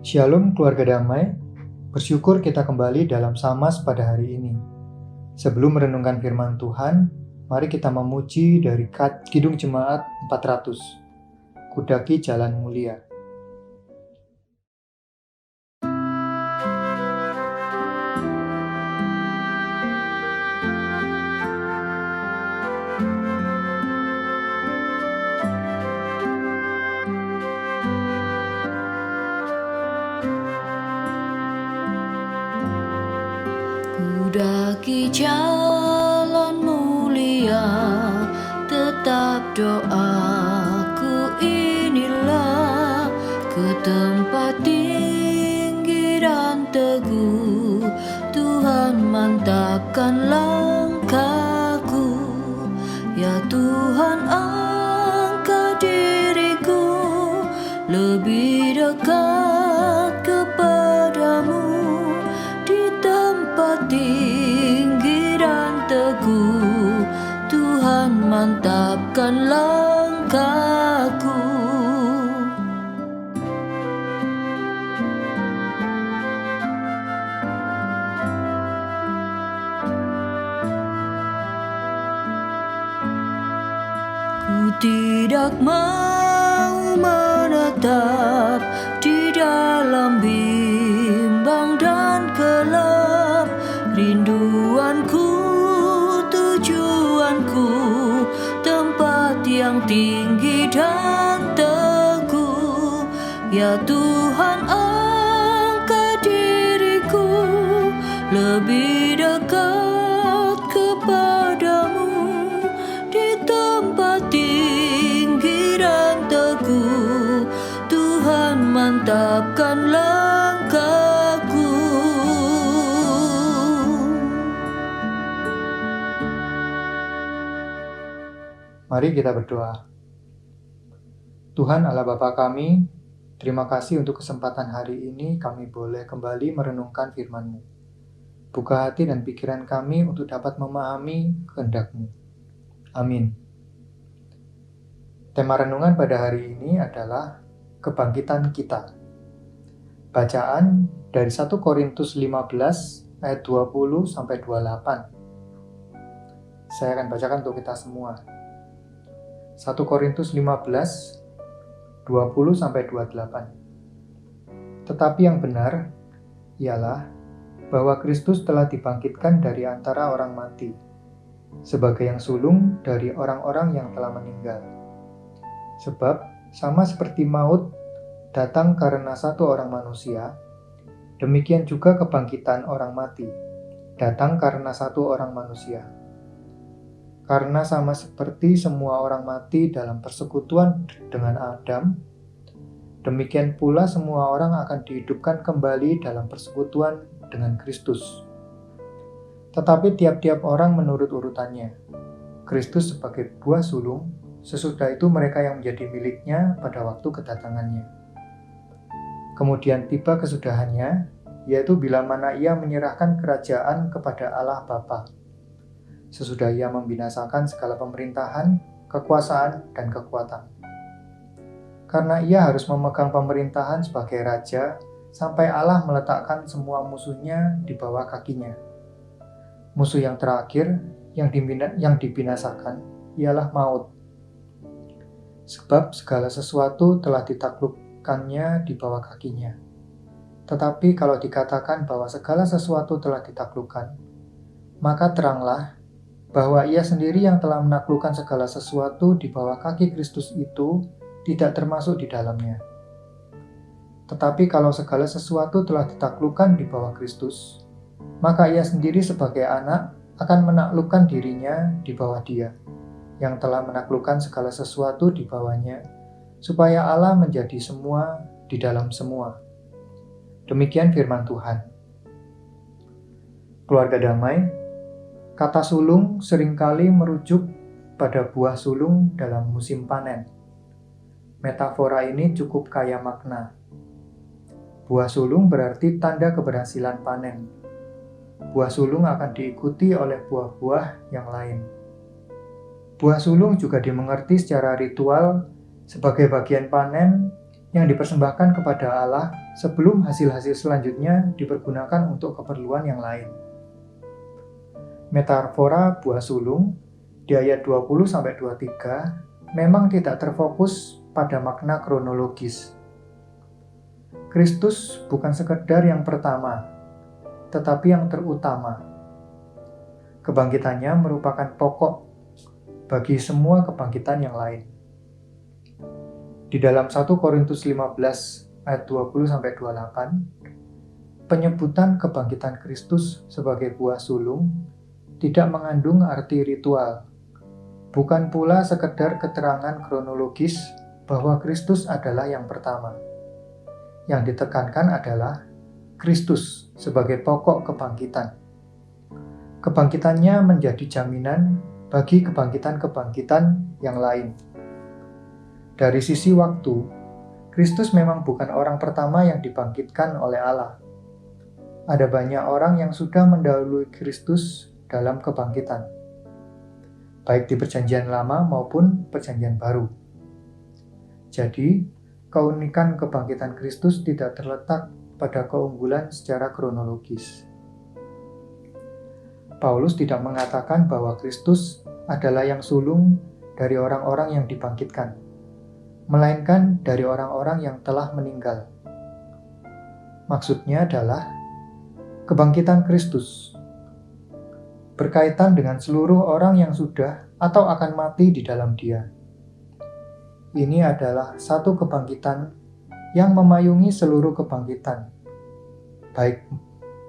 Shalom keluarga damai, bersyukur kita kembali dalam Samas pada hari ini. Sebelum merenungkan firman Tuhan, mari kita memuji dari Kidung Jemaat 400, Kudaki Jalan Mulia. Kudaki jalan mulia, tetap doaku inilah, ke tempat tinggi dan teguh, Tuhan mantapkan langkahku. Ya Tuhan, angkat diriku lebih dekat kepadamu, di tempat tinggi dan teguh, Tuhan mantapkan langkahku. Ku tidak mau menetap di dalam bimbang dan gelap. Rinduanku, tujuanku, tempat yang tinggi dan teguh. Ya Tuhan, angkat diriku lebih dekat kepadamu, di tempat tinggi dan teguh, Tuhan mantapkan langkahku. Mari kita berdoa. Tuhan Allah Bapa kami, terima kasih untuk kesempatan hari ini kami boleh kembali merenungkan firman-Mu. Buka hati dan pikiran kami untuk dapat memahami kehendak-Mu. Amin. Tema renungan pada hari ini adalah kebangkitan kita. Bacaan dari 1 Korintus 15 ayat 20 sampai 28. Saya akan bacakan untuk kita semua. 1 Korintus 15 20 sampai 28. Tetapi yang benar ialah bahwa Kristus telah dibangkitkan dari antara orang mati, sebagai yang sulung dari orang-orang yang telah meninggal. Sebab sama seperti maut datang karena satu orang manusia, demikian juga kebangkitan orang mati datang karena satu orang manusia. Karena sama seperti semua orang mati dalam persekutuan dengan Adam, demikian pula semua orang akan dihidupkan kembali dalam persekutuan dengan Kristus. Tetapi tiap-tiap orang menurut urutannya. Kristus sebagai buah sulung, sesudah itu mereka yang menjadi miliknya pada waktu kedatangannya. Kemudian tiba kesudahannya, yaitu bila mana ia menyerahkan kerajaan kepada Allah Bapa. Sesudah ia membinasakan segala pemerintahan, kekuasaan, dan kekuatan. Karena ia harus memegang pemerintahan sebagai raja, sampai Allah meletakkan semua musuhnya di bawah kakinya. Musuh yang terakhir, yang dibinasakan, ialah maut. Sebab segala sesuatu telah ditaklukkannya di bawah kakinya. Tetapi kalau dikatakan bahwa segala sesuatu telah ditaklukkan, maka teranglah bahwa ia sendiri yang telah menaklukkan segala sesuatu di bawah kaki Kristus itu tidak termasuk di dalamnya. Tetapi kalau segala sesuatu telah ditaklukkan di bawah Kristus, maka ia sendiri sebagai anak akan menaklukkan dirinya di bawah Dia, yang telah menaklukkan segala sesuatu di bawahnya, supaya Allah menjadi semua di dalam semua. Demikian firman Tuhan. Keluarga damai, kata sulung seringkali merujuk pada buah sulung dalam musim panen. Metafora ini cukup kaya makna. Buah sulung berarti tanda keberhasilan panen. Buah sulung akan diikuti oleh buah-buah yang lain. Buah sulung juga dimengerti secara ritual sebagai bagian panen yang dipersembahkan kepada Allah sebelum hasil-hasil selanjutnya dipergunakan untuk keperluan yang lain. Metafora buah sulung di ayat 20-23 memang tidak terfokus pada makna kronologis. Kristus bukan sekedar yang pertama, tetapi yang terutama. Kebangkitannya merupakan pokok bagi semua kebangkitan yang lain. Di dalam 1 Korintus 15 ayat 20-28, penyebutan kebangkitan Kristus sebagai buah sulung tidak mengandung arti ritual, bukan pula sekedar keterangan kronologis bahwa Kristus adalah yang pertama. Yang ditekankan adalah Kristus sebagai pokok kebangkitan. Kebangkitannya menjadi jaminan bagi kebangkitan-kebangkitan yang lain. Dari sisi waktu, Kristus memang bukan orang pertama yang dibangkitkan oleh Allah. Ada banyak orang yang sudah mendahului Kristus dalam kebangkitan, baik di Perjanjian Lama maupun Perjanjian Baru. Jadi, keunikan kebangkitan Kristus tidak terletak pada keunggulan secara kronologis. Paulus tidak mengatakan bahwa Kristus adalah yang sulung dari orang-orang yang dibangkitkan, melainkan dari orang-orang yang telah meninggal. Maksudnya adalah kebangkitan Kristus berkaitan dengan seluruh orang yang sudah atau akan mati di dalam Dia. Ini adalah satu kebangkitan yang memayungi seluruh kebangkitan, baik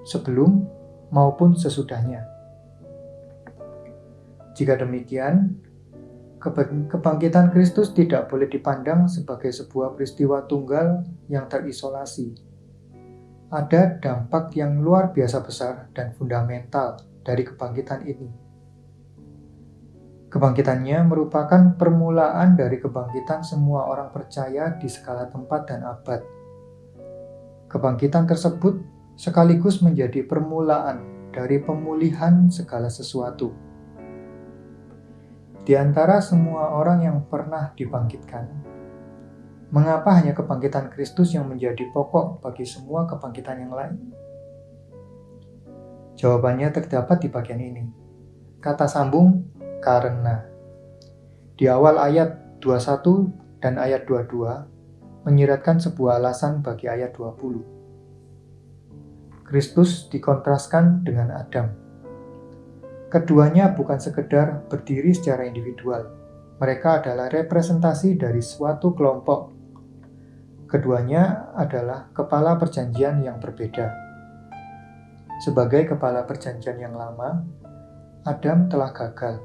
sebelum maupun sesudahnya. Jika demikian, kebangkitan Kristus tidak boleh dipandang sebagai sebuah peristiwa tunggal yang terisolasi. Ada dampak yang luar biasa besar dan fundamental dari kebangkitan ini. Kebangkitannya merupakan permulaan dari kebangkitan semua orang percaya di segala tempat dan abad. Kebangkitan tersebut sekaligus menjadi permulaan dari pemulihan segala sesuatu. Di antara semua orang yang pernah dibangkitkan, mengapa hanya kebangkitan Kristus yang menjadi pokok bagi semua kebangkitan yang lain? Jawabannya terdapat di bagian ini. Kata sambung, karena. Di awal ayat 21 dan ayat 22 menyiratkan sebuah alasan bagi ayat 20. Kristus dikontraskan dengan Adam. Keduanya bukan sekedar berdiri secara individual. Mereka adalah representasi dari suatu kelompok. Keduanya adalah kepala perjanjian yang berbeda. Sebagai kepala perjanjian yang lama, Adam telah gagal.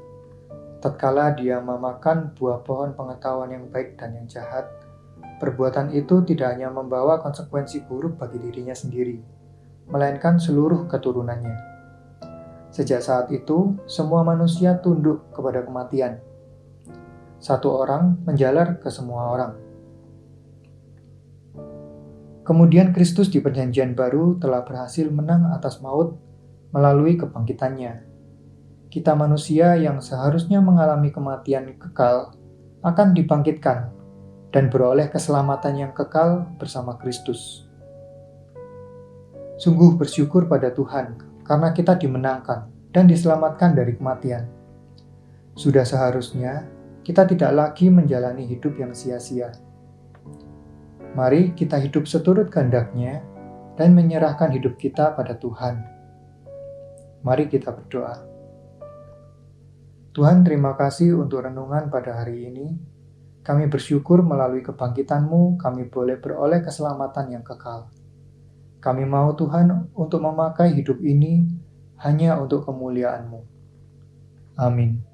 Tatkala dia memakan buah pohon pengetahuan yang baik dan yang jahat, perbuatan itu tidak hanya membawa konsekuensi buruk bagi dirinya sendiri, melainkan seluruh keturunannya. Sejak saat itu, semua manusia tunduk kepada kematian. Satu orang menjalar ke semua orang. Kemudian Kristus di Perjanjian Baru telah berhasil menang atas maut melalui kebangkitannya. Kita manusia yang seharusnya mengalami kematian kekal akan dibangkitkan dan beroleh keselamatan yang kekal bersama Kristus. Sungguh bersyukur pada Tuhan karena kita dimenangkan dan diselamatkan dari kematian. Sudah seharusnya kita tidak lagi menjalani hidup yang sia-sia. Mari kita hidup seturut kehendak-Nya dan menyerahkan hidup kita pada Tuhan. Mari kita berdoa. Tuhan, terima kasih untuk renungan pada hari ini. Kami bersyukur melalui kebangkitan-Mu, kami boleh beroleh keselamatan yang kekal. Kami mau Tuhan untuk memakai hidup ini hanya untuk kemuliaan-Mu. Amin.